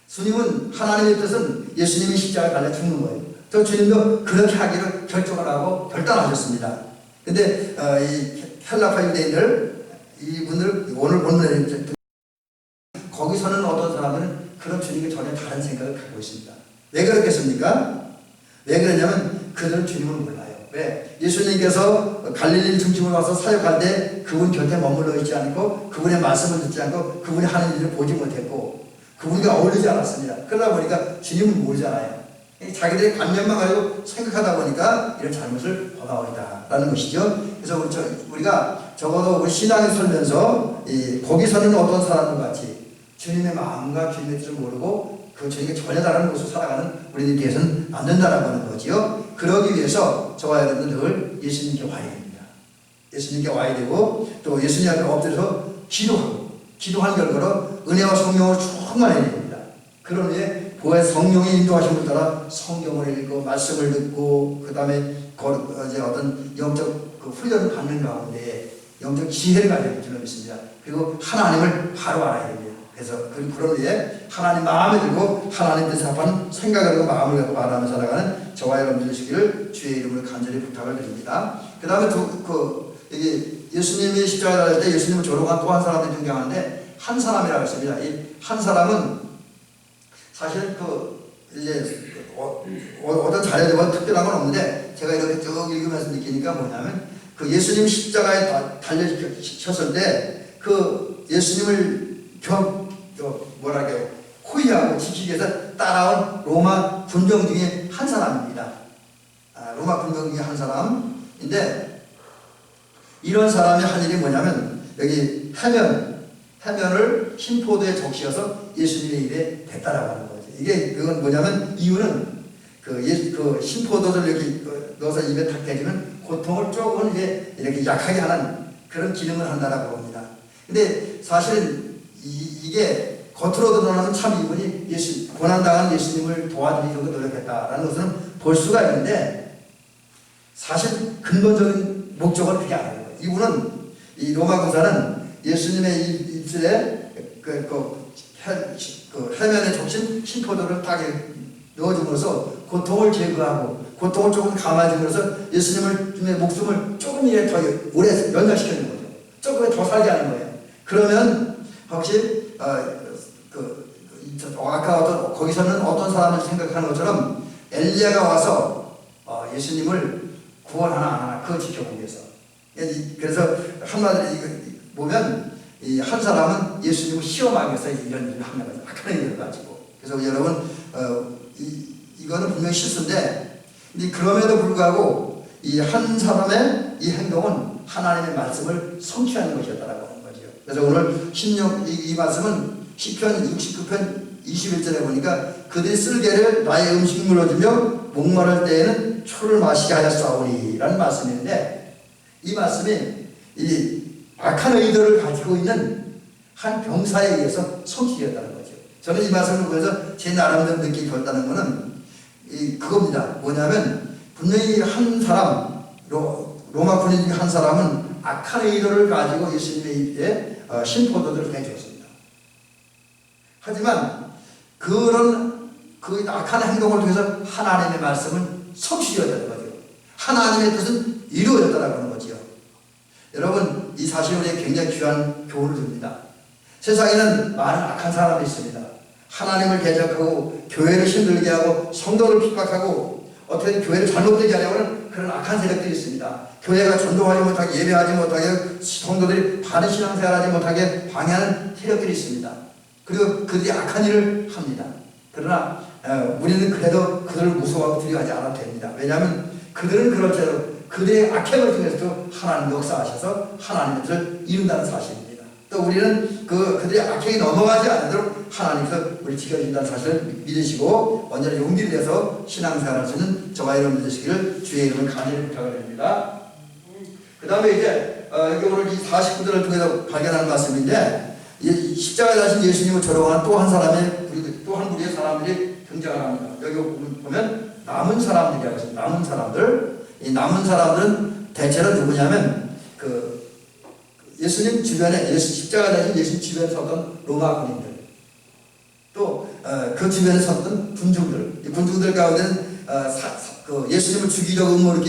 Speaker 1: 주님은 하나님의 뜻은 예수님이 십자가에 달려 죽는 거예요. 또 주님도 그렇게 하기를 결정을 하고 결단하셨습니다. 근데 이 헬라파 유대인들 이분들 오늘 본문에 거기서는 어떤 사람들은 그런 주님과 전혀 다른 생각을 갖고 있습니다. 왜 그렇겠습니까? 왜 그러냐면 그들은 주님을 몰라요. 왜? 예수님께서 갈릴리 중심으로 와서 사역할 때 그분 곁에 머물러 있지 않고 그분의 말씀을 듣지 않고 그분이 하는 일을 보지 못했고 그분과 어울리지 않았습니다. 그러다 보니까 주님을 모르잖아요. 자기들의 관념만 가지고 생각하다 보니까 이런 잘못을 범하고있다라는 것이죠. 그래서 우리가 적어도 우리 신앙을 살면서 거기서는 어떤 사람들 같이 주님의 마음과 주님의 뜻을 모르고 그 주님께 전혀 다른 모습으로 살아가는 우리들이 되어서는 안 된다라고 하는 거지요. 그러기 위해서 저와 여러분들 늘 예수님께 와야 됩니다. 예수님께 와야 되고 또 예수님 앞에 엎드려서 기도한 결과로 은혜와 성령으로 충만해야 됩니다. 그런 후에 보혜 성령의 인도하심을 따라 성경을 읽고 말씀을 듣고 그 다음에 어떤 영적 그 훈련을 받는 가운데 영적 지혜를 가지고 줄로 믿습니다. 그리고 하나님을 바로 알아야 됩니다. 그래서 그런 후에 하나님 마음에 들고 하나님 뜻에 합한 생각을 하고 마음을 갖고 말하며 살아가는 저와 여러분들 되시기를 주의 이름으로 간절히 부탁을 드립니다. 그 다음에 여기 예수님이 십자가 달릴 때 예수님을 조롱한 또 한 사람이 등장하는데 한 사람이라고 했습니다. 이 한 사람은 사실 어떤 자료들과 특별한 건 없는데 제가 이렇게 쭉 읽으면서 느끼니까 뭐냐면 그 예수님 십자가에 달려셨을 때 그 예수님을 호위하고 지키기 위해서 따라온 로마 군병 중에 한 사람입니다. 로마 군병 중에 한 사람인데 이런 사람이 한 일이 뭐냐면 여기 해면을 흰포도에 적시어서 예수님의 입에 댔다라고 하는 거죠. 그건 뭐냐면 이유는 그 흰포도를 이렇게 넣어서 입에 탁 대주면 고통을 조금 이렇게 약하게 하는 그런 기능을 한다라고 합니다. 근데 사실은 이게 겉으로 드러나는 참 이분이 고난당한 예수님을 도와주기 정도 노력했다라는 것은 볼 수가 있는데 사실 근본적인 목적은 그게 아니에요. 이분은 이 로마 군사는 예수님의 입술에 해면에 적신 흰포도를 딱 넣어줌으로써 고통을 제거하고 고통을 조금 감아줌으로써 예수님의 목숨을 조금이라도 더 오래 연장시키는 거죠. 조금 더 살게 하는 거예요. 그러면 혹시 아까 거기서는 어떤 사람을 생각하는 것처럼 엘리야가 와서 예수님을 구원하나 안 하나 그거 지켜보기 위해서. 그래서 한마디로 보면 이 한 사람은 예수님을 시험하기 위해서 이런 일을 하는 거죠. 악한 일을 가지고. 그래서 여러분 이거는 분명히 실수인데 그럼에도 불구하고 이 한 사람의 이 행동은 하나님의 말씀을 성취하는 것이었다라고 하는 거죠. 그래서 오늘 이 말씀은 시편 69편 21절에 보니까 그들이 쓸개를 나의 음식물로 주며 목마를 때에는 초를 마시게 하였사오니 라는 말씀인데 이 말씀이 이 악한 의도를 가지고 있는 한 병사에 의해서 성취되었다는 거죠. 저는 이 말씀을 보면서 제 나름대로 느끼게 되었다는 것은 그겁니다. 뭐냐면 분명히 한 사람 로마 군인 중 한 사람은 악한 의도를 가지고 예수님의 입에 흰포도들을 내주었습니다. 하지만 그 악한 행동을 통해서 하나님의 말씀은 성취되었다는 거죠. 하나님의 뜻은 이루어졌다는 하는 거죠. 여러분 이 사실은 우리에게 굉장히 귀한 교훈을 줍니다. 세상에는 많은 악한 사람이 있습니다. 하나님을 대적하고 교회를 힘들게 하고 성도를 핍박하고 어떻게든 교회를 잘못되게 하려고 하는 그런 악한 세력들이 있습니다. 교회가 전도하지 못하게 예배하지 못하게 성도들이 바른 신앙생활하지 못하게 방해하는 세력들이 있습니다. 그리고 그들이 악한 일을 합니다. 그러나 우리는 그래도 그들을 무서워하고 두려워하지 않아도 됩니다. 왜냐하면 그들은 그럴지라도 그들의 악행을 통해서도 하나님 역사하셔서 하나님의 뜻을 이룬다는 사실입니다. 또 우리는 그들의 악행이 넘어가지 않도록 하나님께서 우리를 지켜주신다는 사실을 믿으시고 언제나 용기를 내서 신앙생활할 수 있는 저와 여러분 되시기를 주의 이름을 간절히 부탁을 드립니다. 그 다음에 이제 여기 오늘 이 49절을 통해서 발견하는 말씀인데 십자가에 달리신 예수님을 조롱하는 또 한 사람의 또 한 무리의 사람들이 등장을 합니다. 여기 보면 남은 사람들이라고 했습니다. 남은 사람들. 이 남은 사람들은 대체로 누구냐면 예수님 주변에 십자가 달린 예수님 주변에 섰던 로마 군인들 또 그 주변에 섰던 군중들 이 군중들 가운데는 예수님을 죽이려고 음모를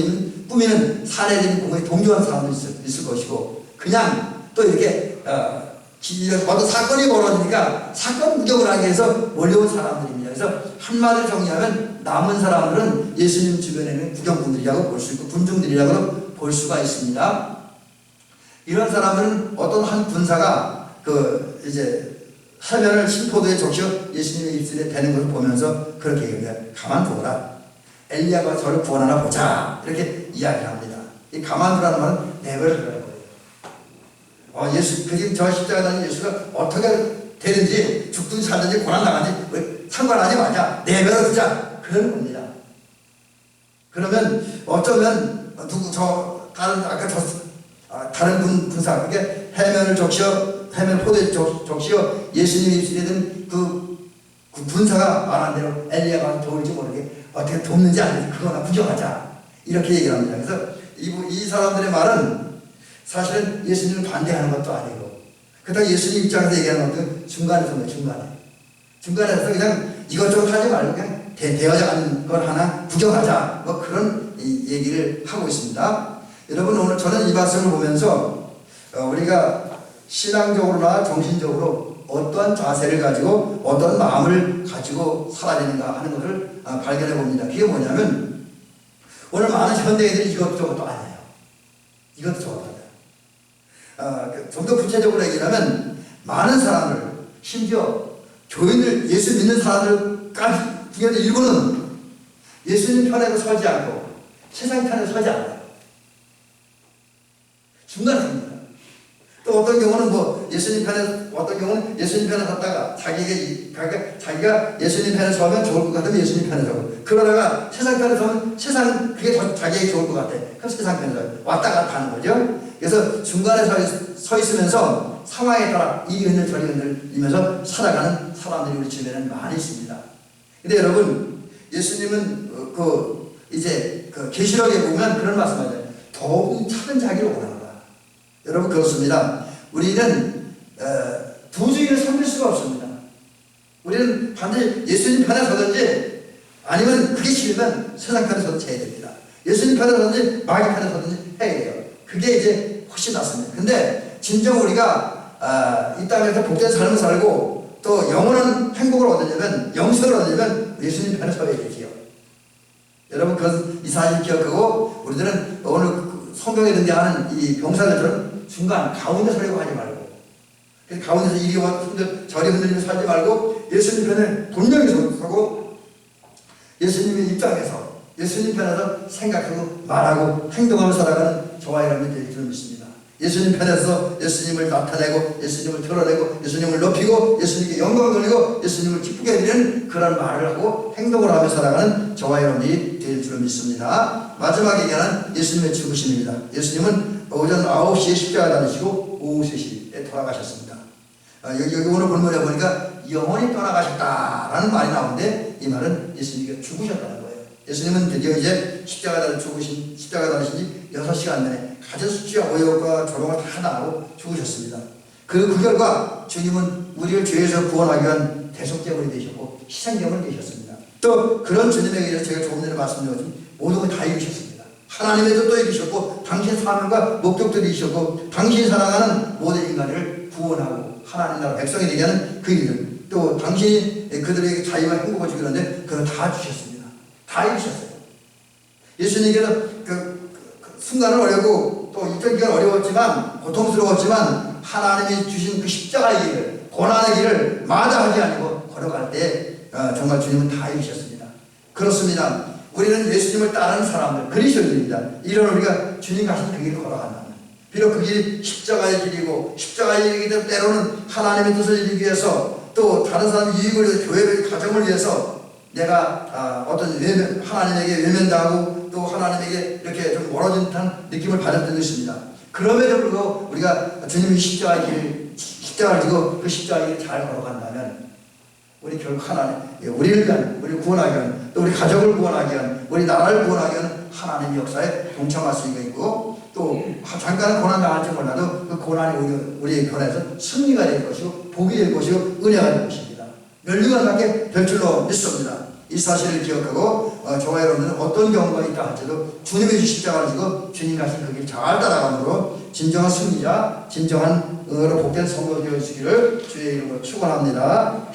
Speaker 1: 꾸미는 사내들인 공에 동조한 사람도 있을 것이고 그냥 또 이렇게 어떤 사건이 벌어지니까 사건 구경을 하기 위해서 몰려온 사람들입니다. 그래서 한마디로 정리하면 남은 사람들은 예수님 주변에는 구경꾼들이라고 볼 수 있고 군중들이라고 볼 수가 있습니다. 이런 사람들은 어떤 한 군사가 이제 해면을 흰포도에 적셔 예수님의 입술에 대는 것을 보면서 그렇게 얘기합니다. 가만두어라. 엘리야가 저를 구원하나 보자. 이렇게 이야기를 합니다. 이 가만두라는 말은 내버려두라는 거예요. 저 십자가 달린 예수가 어떻게 되는지 죽든지 살든지 고난당하든지 상관하지 마자. 내버려 두자. 그런 겁니다. 그러면 어쩌면 다른 분사, 그게 해면을 적시어, 해면 포도에 적시어 예수님이 입술에 든 그 분사가 말한 대로 엘리야가 도울지 모르게 어떻게 돕는지 아닌지 그거나 구경하자. 이렇게 얘기를 합니다. 그래서 이 사람들의 말은 사실은 예수님을 반대하는 것도 아니고, 그렇다고 예수님 입장에서 얘기하는 것도 중간에서 중간에서 그냥 이것저것 하지 말고 그냥 대여자는 걸 하나 구경하자. 뭐 그런 얘기를 하고 있습니다. 여러분, 오늘 저는 이 말씀을 보면서 우리가 신앙적으로나 정신적으로 어떠한 자세를 가지고 어떤 마음을 가지고 살아야 되는가 하는 것을 발견해 봅니다. 그게 뭐냐면, 오늘 많은 현대인들이 이것저것도 안 해요. 이것도 저것도 안 해요. 좀 더 구체적으로 얘기하면, 많은 사람들, 심지어 교인들, 예수 믿는 사람들까지 중에도 일부는 예수님 편에 서지 않고 세상 편에 서지 않아요. 중간에 섭니다. 또 어떤 경우는 어떤 경우는 예수님 편에 섰다가 자기가 예수님 편에 서면 좋을 것 같으면 예수님 편에 서고, 그러다가 세상 편에 서면 그게 더 자기에게 좋을 것 같아. 그럼 세상 편에 서요. 왔다 갔다 하는 거죠. 그래서 중간에 서 있으면서 상황에 따라 이 흔들 저리 흔들리면서 살아가는 사람들이 우리 주변에는 많이 있습니다. 근데 여러분, 예수님은 이제 계시록에 보면 그런 말씀하잖아요. 더욱 차는 자기를 원하노라. 여러분, 그렇습니다. 우리는 두 주의를 섬길 수가 없습니다. 우리는 반드시 예수님 편에 서든지, 아니면 그게 싫으면 세상 편에 서든지 해야 됩니다. 예수님 편에 서든지 마귀 편에 서든지 해야 돼요. 그게 이제 훨씬 낫습니다. 근데 진정 우리가 이 땅에서 복된 삶을 살고 또 영원한 행복을 얻으려면, 영생을 얻으려면 예수님 편에 서야 되지요. 여러분, 이 사실 기억하고, 우리들은 오늘 성경에 등장하는 이 병사들처럼 중간 가운데 서려고 하지 말고, 그래서 가운데서 이리 와 저리 흔들리며 살지 말고 예수님 편에 분명히 서고, 예수님의 입장에서 예수님 편에서 생각하고 말하고 행동하며 살아가는 저와 여러분이 되길 줄 믿습니다. 예수님 편에서 예수님을 나타내고 예수님을 드러내고 예수님을 높이고 예수님께 영광을 돌리고 예수님을 기쁘게 해드리는 그런 말을 하고 행동을 하며 살아가는 저와 여러분이 될 줄 믿습니다. 마지막 얘기하는 예수님의 죽으심입니다. 예수님은 오전 9시에 십자가 달리시고 오후 3시에 돌아가셨습니다. 여기 오늘 본문에 보니까 영원히 떠나가셨다라는 말이 나오는데, 이 말은 예수님이 죽으셨다는 거예요. 예수님은 드디어 이제 십자가 달리신 지 6시간 내내 가진 수치와 오역과 조롱을 다 당하고 죽으셨습니다. 그 결과 주님은 우리를 죄에서 구원하기 위한 대속제물이 되셨고 희생제물이 되셨습니다. 또 그런 주님에게 대해서 제가 조금 전에 말씀드렸지만 모든 걸 다 이루셨습니다. 하나님의 뜻도 이루셨고 당신 사명과 목적도 이루셨고 당신이 사랑하는 모든 인간을 구원하고 하나님 나라 백성이 되게 하는 그 일을, 또 당신이 그들에게 자유와 행복을 주기 하는데 그걸 다 주셨습니다. 다 이루셨어요. 예수님께서 그 순간은 어렵고 또 이전 기간 어려웠지만 고통스러웠지만 하나님이 주신 그 십자가의 길을, 고난의 길을 마다하지 아니고 걸어갈 때 정말 주님은 다 이루셨습니다. 그렇습니다. 우리는 예수님을 따르는 사람들, 그리스도인입니다. 이런 우리가 주님 가신 그 길을 걸어간다면, 비록 그 길이 십자가의 길이고 십자가의 길이기 때문에 때로는 하나님의 뜻을 이루기 위해서 또 다른 사람 이익을 위해서, 교회를, 가정을 위해서 내가 어떤 하나님에게 외면당하고 또 하나님에게 이렇게 좀 멀어진 듯한 느낌을 받았던 것입니다. 그럼에도 불구하고 우리가 주님이 십자가를 지고 그 십자가의 길을 잘 걸어간다면 우리 결국 하나님, 우리를 위한, 우리를 구원하기 위한, 또 우리 가족을 구원하기 위한, 우리 나라를 구원하기 위한 하나님의 역사에 동참할 수가 있고, 또 잠깐 고난당할지 몰라도 그 고난이 우리의 편에서 승리가 될 것이고 복이 될 것이고 은혜가 될 것입니다. 멸류관밖에 될 줄로 믿습니다. 이 사실을 기억하고 저와 여러분들은 어떤 경우가 있다 할지라도 주님의 십자가를 지고 주님 가신 그 길 잘 따라감으로 진정한 승리자, 진정한 복된 성도 되어주시기를 주의 이름으로 축원합니다.